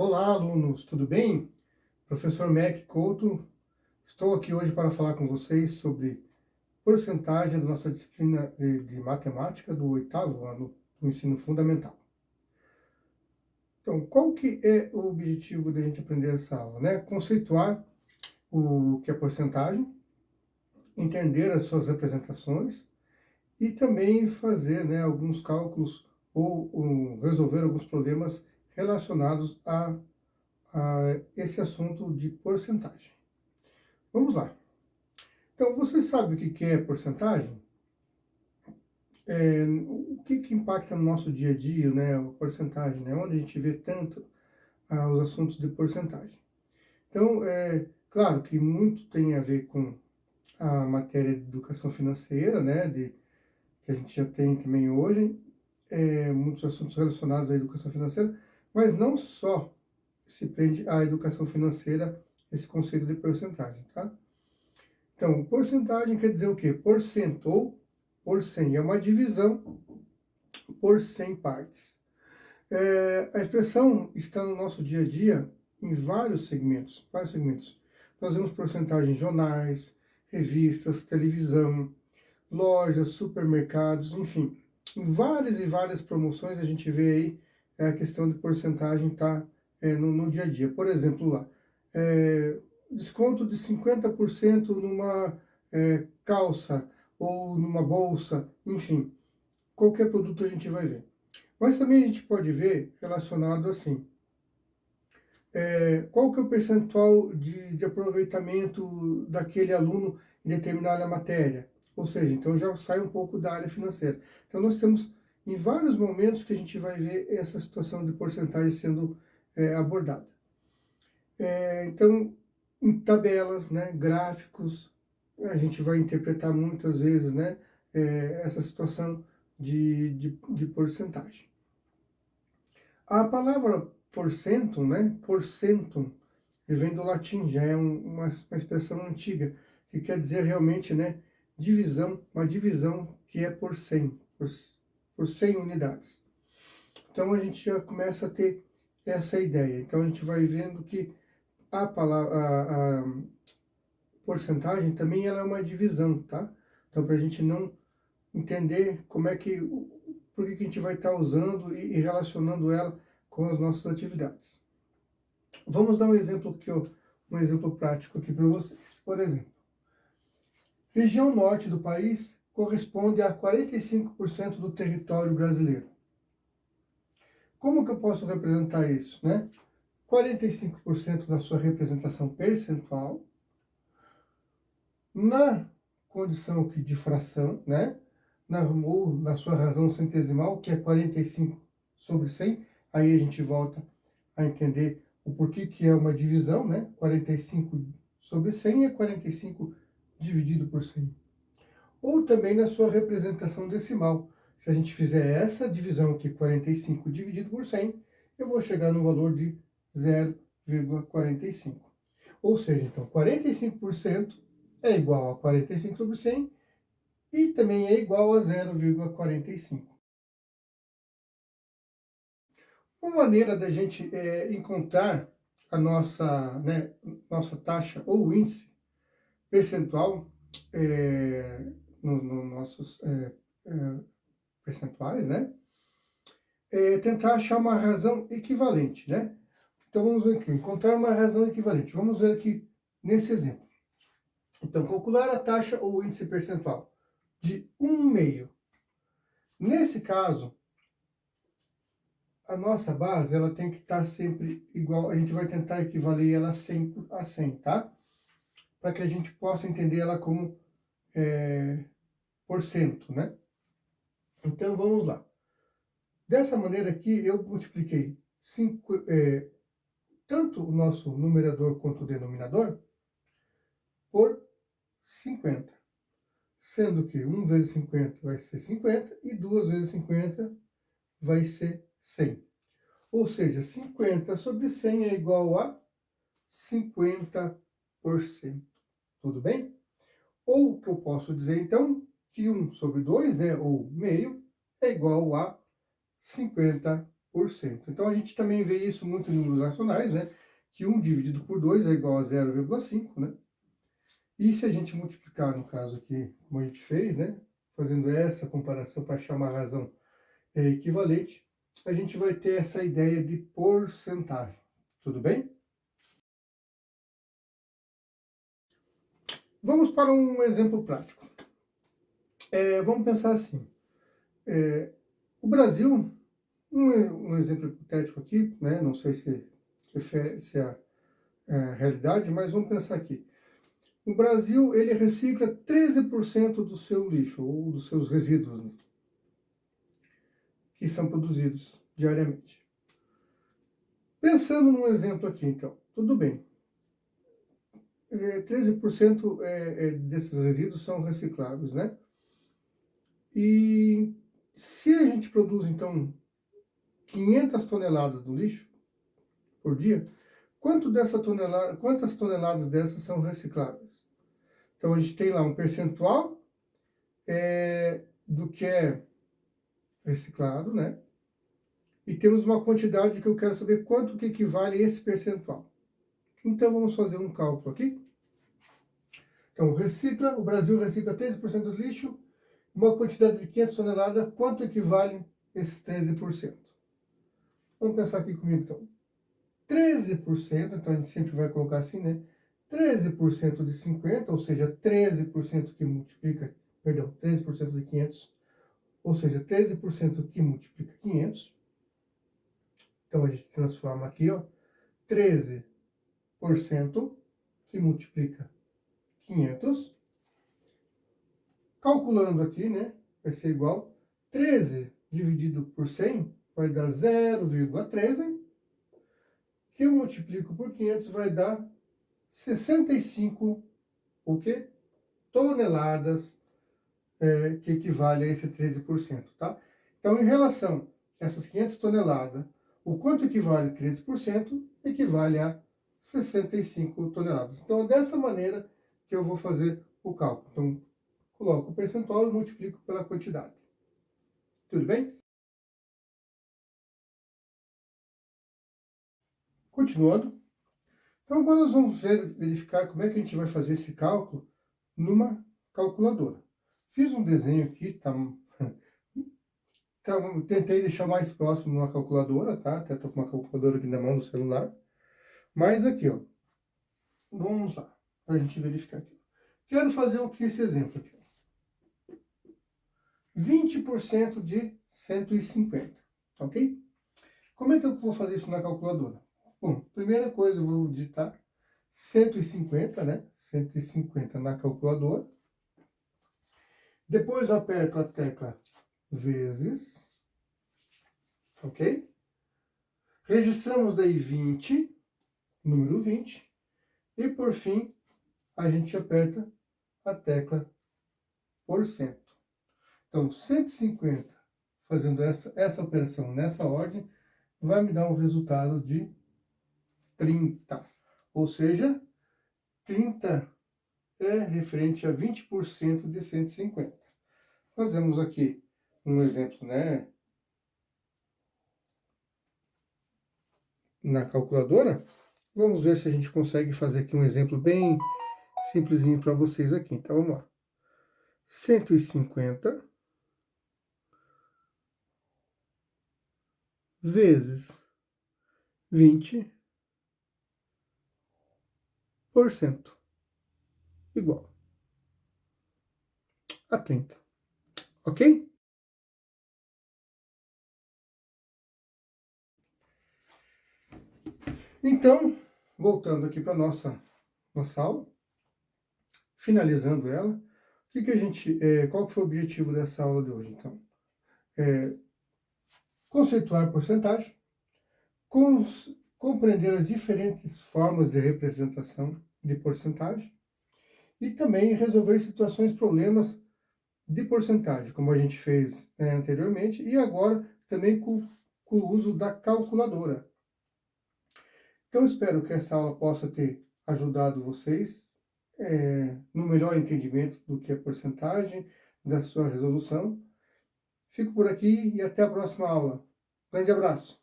Olá, alunos, tudo bem? Professor Mac Couto, estou aqui hoje para falar com vocês sobre porcentagem da nossa disciplina de matemática do oitavo ano do ensino fundamental. Então, qual que é o objetivo da gente aprender essa aula, né? Conceituar o que é porcentagem, entender as suas representações e também fazer, né, alguns cálculos ou resolver alguns problemas relacionados a esse assunto de porcentagem. Vamos lá. Então, você sabe o que é porcentagem? O que impacta no nosso dia a dia, né? A porcentagem, né? Onde a gente vê tanto os assuntos de porcentagem. Então, claro que muito tem a ver com a matéria de educação financeira, né? Que a gente já tem também hoje, muitos assuntos relacionados à educação financeira, mas não só se prende à educação financeira esse conceito de porcentagem, tá? Então, porcentagem quer dizer o quê? Porcento ou por 100. É uma divisão por 100 partes. A expressão está no nosso dia a dia em vários segmentos, vários segmentos. Nós vemos porcentagem em jornais, revistas, televisão, lojas, supermercados, enfim. Em várias e várias promoções a gente vê aí a questão de porcentagem tá no dia a dia. Por exemplo, lá, desconto de 50% numa calça ou numa bolsa, enfim, qualquer produto a gente vai ver. Mas também a gente pode ver relacionado assim, qual que é o percentual de aproveitamento daquele aluno em determinada matéria? Ou seja, então já sai um pouco da área financeira. Então nós temos em vários momentos que a gente vai ver essa situação de porcentagem sendo abordada. Então, em tabelas, né, gráficos, a gente vai interpretar muitas vezes, né, essa situação de porcentagem. A palavra porcento, né, porcento, vem do latim, já é uma expressão antiga, que quer dizer realmente, né, divisão, uma divisão que é por 100, por 100 unidades. Então a gente já começa a ter essa ideia. Então a gente vai vendo que a palavra, a porcentagem também ela é uma divisão, tá? Então para a gente não entender como é que, por que a gente vai estar usando e relacionando ela com as nossas atividades. Vamos dar um exemplo aqui, um exemplo prático aqui para vocês. Por exemplo, região norte do país corresponde a 45% do território brasileiro. Como que eu posso representar isso, né? 45% na sua representação percentual, na condição aqui de fração, né? Ou na sua razão centesimal, que é 45 sobre 100, aí a gente volta a entender o porquê que é uma divisão, né? 45 sobre 100 é 45 dividido por 100. Ou também na sua representação decimal. Se a gente fizer essa divisão aqui, 45 dividido por 100, eu vou chegar no valor de 0,45. Ou seja, então, 45% é igual a 45 sobre 100 e também é igual a 0,45. Uma maneira da gente encontrar a nossa taxa ou índice percentual nos nossos percentuais, né? Tentar achar uma razão equivalente, né? Então vamos ver aqui, encontrar uma razão equivalente. Vamos ver aqui nesse exemplo. Então, calcular a taxa ou índice percentual de 1/2. Nesse caso, a nossa base ela tem que estar sempre igual, a gente vai tentar equivaler ela 100 a 100, tá? Para que a gente possa entender ela como porcento, né? Então, vamos lá. Dessa maneira aqui, eu multipliquei tanto o nosso numerador quanto o denominador por 50. Sendo que 1 vezes 50 vai ser 50 e 2 vezes 50 vai ser 100. Ou seja, 50 sobre 100 é igual a 50%. Tudo bem? Ou o que eu posso dizer, então, que 1 sobre 2, né, ou meio, é igual a 50%. Então, a gente também vê isso muito em números racionais, né? Que 1 dividido por 2 é igual a 0,5, né? E se a gente multiplicar, no caso aqui, como a gente fez, né? Fazendo essa comparação para achar uma razão equivalente, a gente vai ter essa ideia de porcentagem. Tudo bem? Vamos para um exemplo prático. Vamos pensar assim. O Brasil, um exemplo hipotético aqui, né? Não sei se é a realidade, mas vamos pensar aqui. O Brasil, ele recicla 13% do seu lixo, ou dos seus resíduos, né, que são produzidos diariamente. Pensando num exemplo aqui, então, tudo bem. 13% desses resíduos são recicláveis, né? E se a gente produz, então, 500 toneladas do lixo por dia, quantas toneladas dessas são recicláveis? Então, a gente tem lá um percentual do que é reciclado, né? E temos uma quantidade que eu quero saber quanto que equivale esse percentual. Então, vamos fazer um cálculo aqui. Então, o Brasil recicla 13% do lixo, uma quantidade de 500 toneladas, quanto equivale esses 13%? Vamos pensar aqui comigo, então. 13%, então a gente sempre vai colocar assim, né? 13% de 50, ou seja, 13% que multiplica, perdão, 13% de 500, ou seja, 13% que multiplica 500. Então a gente transforma aqui, ó, 13% que multiplica 500. Calculando aqui, né, vai ser igual 13 dividido por 100 vai dar 0,13, que eu multiplico por 500 vai dar 65 o quê? Toneladas, que equivale a esse 13%, tá? Então, em relação a essas 500 toneladas, o quanto equivale a 13% equivale a 65 toneladas. Então, é dessa maneira que eu vou fazer o cálculo. Então, coloco o percentual e multiplico pela quantidade. Tudo bem? Continuando. Então, agora nós vamos verificar como é que a gente vai fazer esse cálculo numa calculadora. Fiz um desenho aqui, tá? Então, tentei deixar mais próximo de uma calculadora, tá? Até estou com uma calculadora aqui na mão do celular. Mas aqui, ó. Vamos lá, para a gente verificar aqui. Quero fazer o que esse exemplo aqui. 20% de 150, ok? Como é que eu vou fazer isso na calculadora? Bom, primeira coisa eu vou digitar 150, né? 150 na calculadora. Depois eu aperto a tecla vezes, ok? Registramos daí 20, número 20, e por fim a gente aperta a tecla porcento. Então, 150, fazendo essa operação nessa ordem, vai me dar um resultado de 30. Ou seja, 30 é referente a 20% de 150. Fazemos aqui um exemplo, né? Na calculadora. Vamos ver se a gente consegue fazer aqui um exemplo bem simplesinho para vocês aqui. Então, vamos lá. 150 vezes 20% igual a 30. Ok? Então, voltando aqui para nossa aula, finalizando ela, qual que foi o objetivo dessa aula de hoje? Então, conceituar porcentagem, compreender as diferentes formas de representação de porcentagem e também resolver situações, problemas de porcentagem, como a gente fez anteriormente, e agora também com o uso da calculadora. Então, espero que essa aula possa ter ajudado vocês no melhor entendimento do que é porcentagem, da sua resolução. Fico por aqui e até a próxima aula. Grande abraço!